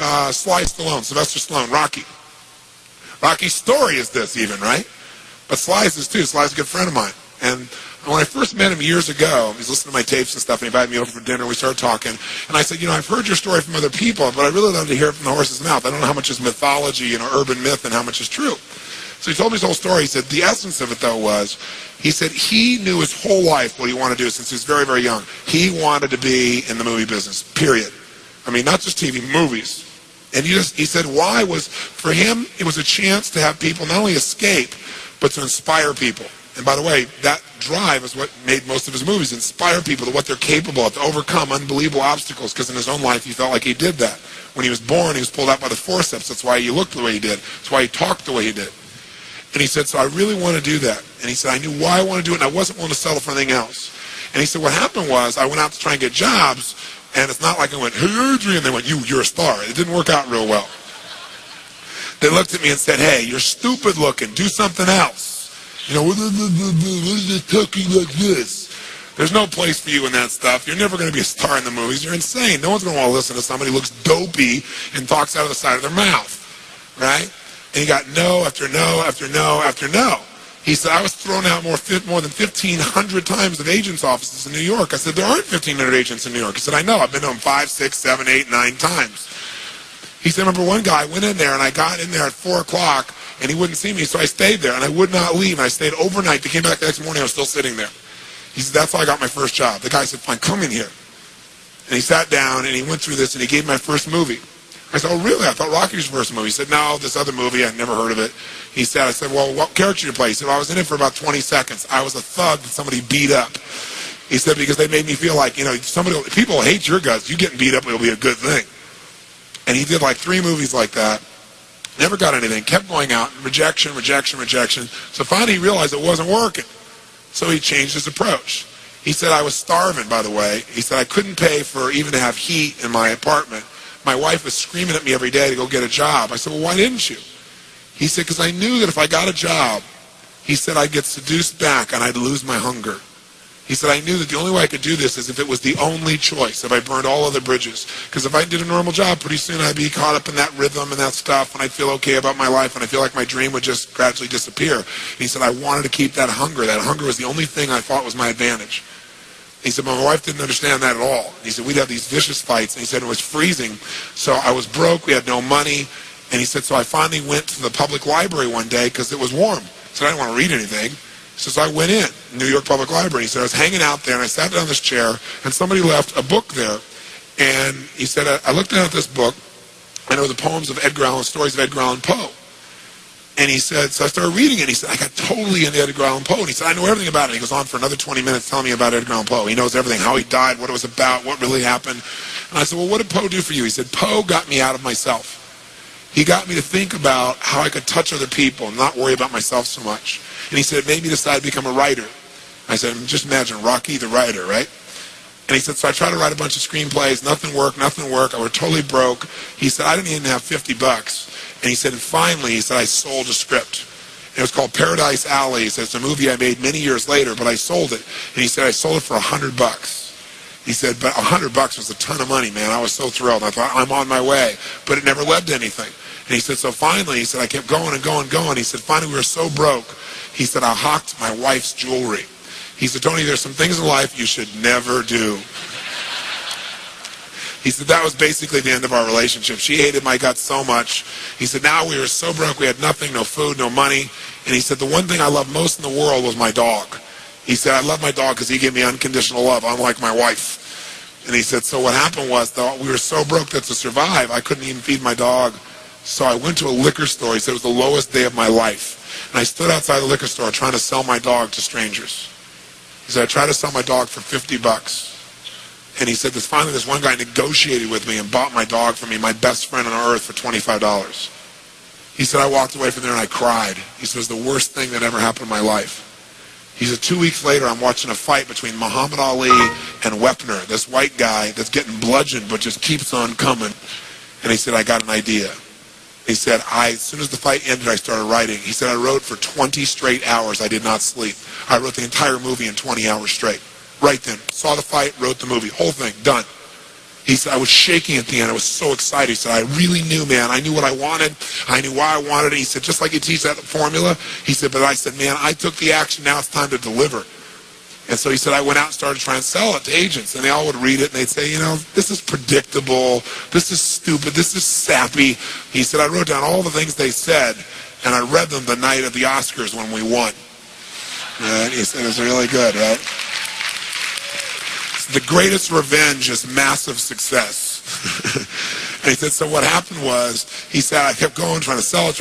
Sly Stallone, Sylvester Stallone, Rocky. Rocky's story is this even, right? But Sly's is too. Sly's a good friend of mine. And when I first met him years ago, he was listening to my tapes and stuff, and he invited me over for dinner. We started talking. And I said, I've heard your story from other people, but I really love to hear it from the horse's mouth. I don't know how much is mythology, urban myth, and how much is true. So he told me his whole story. He said the essence of it, though, was he said he knew his whole life what he wanted to do since he was very, very young. He wanted to be in the movie business, period. I mean, not just TV, movies. And he said why was, for him, it was a chance to have people not only escape, but to inspire people. And by the way, that drive is what made most of his movies, inspire people to what they're capable of, to overcome unbelievable obstacles, because in his own life he felt like he did that. When he was born, he was pulled out by the forceps. That's why he looked the way he did. That's why he talked the way he did. And he said, so I really want to do that. And he said, I knew why I wanted to do it, and I wasn't willing to settle for anything else. And he said, what happened was, I went out to try and get jobs, and it's not like I went, hey, Adrian, they went, you're a star. It didn't work out real well. They looked at me and said, hey, you're stupid looking. Do something else. What is it talking like this? There's no place for you in that stuff. You're never going to be a star in the movies. You're insane. No one's going to want to listen to somebody who looks dopey and talks out of the side of their mouth. Right? And he got no after no after no after no. He said, I was thrown out more than 1,500 times of agents' offices in New York. I said, there aren't 1,500 agents in New York. He said, I know. I've been to them 5, 6, 7, 8, 9 times. He said, remember one guy, I went in there, and I got in there at 4 o'clock, and he wouldn't see me, so I stayed there, and I would not leave. And I stayed overnight. They came back the next morning. I was still sitting there. He said, that's how I got my first job. The guy said, fine, come in here. And he sat down, and he went through this, and he gave my first movie. I said, oh, really? I thought Rocky was your first movie. He said, no, this other movie, I'd never heard of it. I said, well, what character did you play? He said, well, I was in it for about 20 seconds. I was a thug that somebody beat up. He said, because they made me feel like, people hate your guts. You getting beat up will be a good thing. And he did like 3 movies like that. Never got anything. Kept going out. Rejection, rejection, rejection. So finally he realized it wasn't working. So he changed his approach. He said, I was starving, by the way. He said, I couldn't pay for even to have heat in my apartment. My wife was screaming at me every day to go get a job. I said, well, why didn't you? He said, because I knew that if I got a job, he said, I'd get seduced back and I'd lose my hunger. He said, I knew that the only way I could do this is if it was the only choice, if I burned all other bridges. Because if I did a normal job, pretty soon I'd be caught up in that rhythm and that stuff, and I'd feel okay about my life, and I feel like my dream would just gradually disappear. And he said, I wanted to keep that hunger. That hunger was the only thing I thought was my advantage. He said, but my wife didn't understand that at all. And he said, we'd have these vicious fights. And he said, it was freezing. So I was broke. We had no money. And he said, so I finally went to the public library one day because it was warm. He said, I didn't want to read anything. He says, so I went in, New York Public Library. He said, I was hanging out there, and I sat down in this chair, and somebody left a book there. And he said, I looked down at this book, and it was the poems of Edgar Allan, stories of Edgar Allan Poe. And he said, so I started reading it. He said, I got totally into Edgar Allan Poe. And he said, I know everything about it. He goes on for another 20 minutes telling me about Edgar Allan Poe. He knows everything, how he died, what it was about, what really happened. And I said, well, what did Poe do for you? He said, Poe got me out of myself. He got me to think about how I could touch other people and not worry about myself so much. And he said, it made me decide to become a writer. I said, just imagine Rocky the writer, right? And he said, so I tried to write a bunch of screenplays. Nothing worked. I was totally broke. He said, I didn't even have $50. And he said, and finally, he said, I sold a script. And it was called Paradise Alley. He said, it's a movie I made many years later, but I sold it. And he said, I sold it for $100. He said, but $100 was a ton of money, man. I was so thrilled. I thought, I'm on my way. But it never led to anything. And he said, so finally, he said, I kept going and going and going. He said, finally, we were so broke. He said, I hocked my wife's jewelry. He said, Tony, there's some things in life you should never do. He said, that was basically the end of our relationship. She hated my guts so much. He said, now we were so broke, we had nothing, no food, no money. And he said, the one thing I loved most in the world was my dog. He said, I love my dog because he gave me unconditional love, unlike my wife. And he said, so what happened was, though, we were so broke that to survive, I couldn't even feed my dog. So I went to a liquor store. He said, it was the lowest day of my life. And I stood outside the liquor store trying to sell my dog to strangers. He said, I tried to sell my dog for $50. And he said, finally this one guy negotiated with me and bought my dog for me, my best friend on earth, for $25. He said, I walked away from there and I cried. He said, it was the worst thing that ever happened in my life. He said, 2 weeks later, I'm watching a fight between Muhammad Ali and Wepner, this white guy that's getting bludgeoned but just keeps on coming. And he said, I got an idea. He said, as soon as the fight ended, I started writing. He said, I wrote for 20 straight hours. I did not sleep. I wrote the entire movie in 20 hours straight. Right then. Saw the fight, wrote the movie. Whole thing, done. He said, I was shaking at the end. I was so excited. He said, I really knew, man. I knew what I wanted. I knew why I wanted it. He said, just like you teach that formula. He said, but I said, man, I took the action. Now it's time to deliver. And so he said, I went out and started trying to sell it to agents. And they all would read it, and they'd say, you know, this is predictable. This is stupid. This is sappy. He said, I wrote down all the things they said, and I read them the night of the Oscars when we won. And he said, it was really good, right? The greatest revenge is massive success. And he said, so what happened was, he said, I kept going, trying to sell it,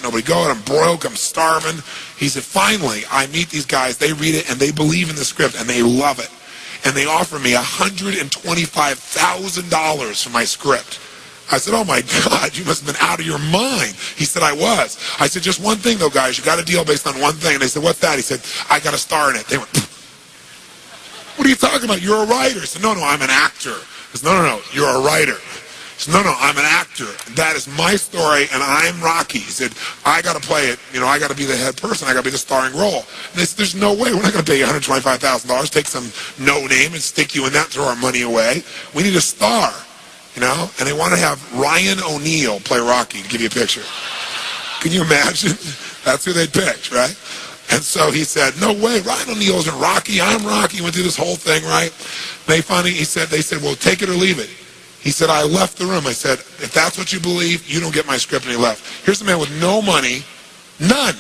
nobody going, I'm broke, I'm starving. He said, finally, I meet these guys, they read it, and they believe in the script, and they love it. And they offer me $125,000 for my script. I said, oh my God, you must have been out of your mind. He said, I was. I said, just one thing though, guys, you got a deal based on one thing. And they said, what's that? He said, I got a star in it. They went, what are you talking about? You're a writer. I said, no, I'm an actor. I said, no, you're a writer. He said, no, I'm an actor. That is my story, and I'm Rocky. He said, I got to play it. You know, I got to be the head person. I got to be the starring role. And they said, there's no way. We're not going to pay you $125,000, take some no name and stick you in that, throw our money away. We need a star, you know? And they want to have Ryan O'Neal play Rocky, to give you a picture. Can you imagine? That's who they'd picked, right? And so he said, no way, Ryan O'Neal isn't Rocky, I'm Rocky. Went through this whole thing, right? They finally, they said, well, take it or leave it. He said, I left the room. I said, if that's what you believe, you don't get my script. And he left. Here's a man with no money, none,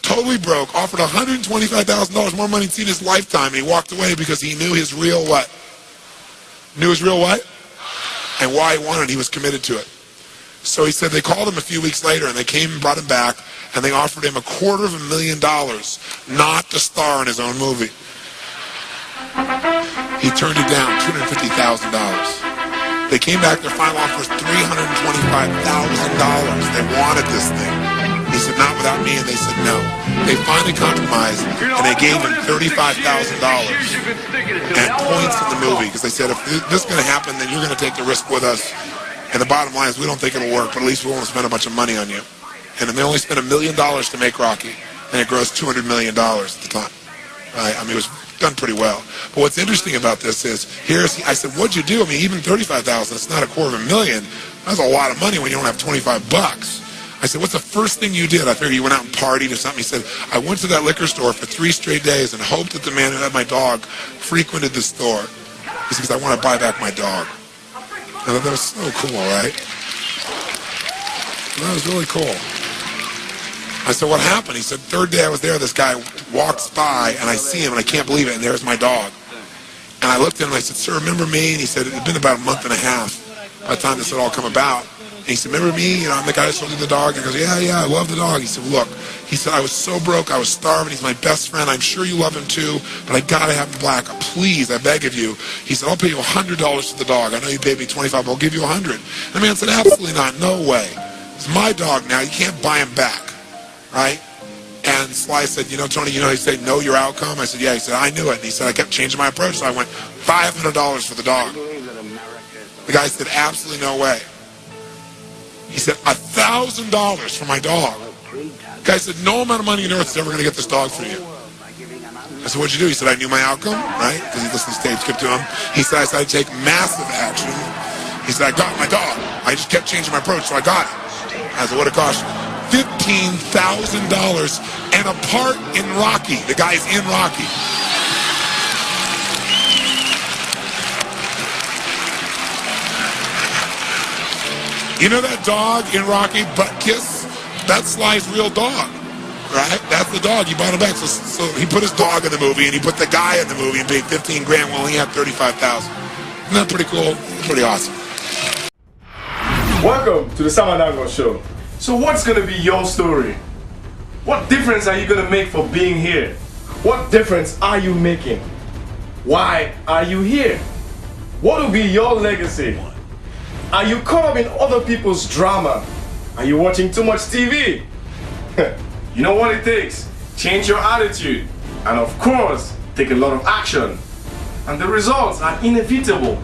totally broke, offered $125,000 more money than in his lifetime, and he walked away because he knew his real what? Knew his real what? And why he wanted it. He was committed to it. So he said they called him a few weeks later, and they came and brought him back, and they offered him $250,000 not to star in his own movie. He turned it down, $250,000. They came back, their final offer was $325,000. They wanted this thing. He said, not without me, and they said no. They finally compromised, and they gave him $35,000 and points in the movie, because they said, if this is going to happen, then you're going to take the risk with us. And the bottom line is, we don't think it'll work, but at least we won't spend a bunch of money on you. And then they only spent $1 million to make Rocky, and it grossed $200 million at the time. Right? I mean, it was done pretty well. But what's interesting about this is, I said, what'd you do? I mean, even $35,000, it's not $250,000. That's a lot of money when you don't have $25. I said, what's the first thing you did? I figured you went out and partied or something. He said, I went to that liquor store for 3 straight days and hoped that the man who had my dog frequented the store. He said, because I want to buy back my dog. And that was so cool, right? That was really cool. I said, what happened? He said, third day I was there, this guy walks by, and I see him, and I can't believe it, and there's my dog. And I looked at him, and I said, sir, remember me? And he said, it had been about a month and a half by the time this had all come about. And he said, remember me? You know, I'm the guy who sold you the dog. And he goes, yeah, I love the dog. He said, look, he said, I was so broke, I was starving. He's my best friend. I'm sure you love him too, but I got to have him black. Please, I beg of you. He said, I'll pay you $100 for the dog. I know you paid me $25, but I'll give you $100. And the man said, absolutely not, no way. It's my dog now. You can't buy him back. Right? And Sly said, you know, Tony, you know, he said, know your outcome? I said, yeah. He said, I knew it. And he said, I kept changing my approach. So I went, $500 for the dog. The guy said, absolutely no way. He said, $1,000 for my dog. The guy said, no amount of money on earth is ever going to get this dog for you. I said, what'd you do? He said, I knew my outcome, right? Because he listened to tapes, kept to him. He said, I decided to take massive action. He said, I got my dog. I just kept changing my approach, so I got it. I said, what it cost you? $15,000 and a part in Rocky. The guy's in Rocky. You know that dog in Rocky, Butt Kiss? That's Sly's real dog, right? That's the dog. He bought him back. So he put his dog in the movie, and he put the guy in the movie and paid $15,000 while he had $35,000. Isn't that pretty cool? Pretty awesome. Welcome to the Sama Ndango Show. So what's going to be your story? What difference are you going to make for being here? What difference are you making? Why are you here? What will be your legacy? Are you caught up in other people's drama? Are you watching too much TV? You know what it takes? Change your attitude. And of course, take a lot of action. And the results are inevitable.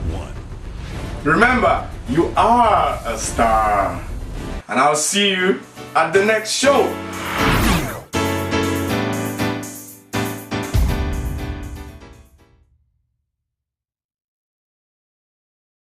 Remember, you are a star. And I'll see you at the next show.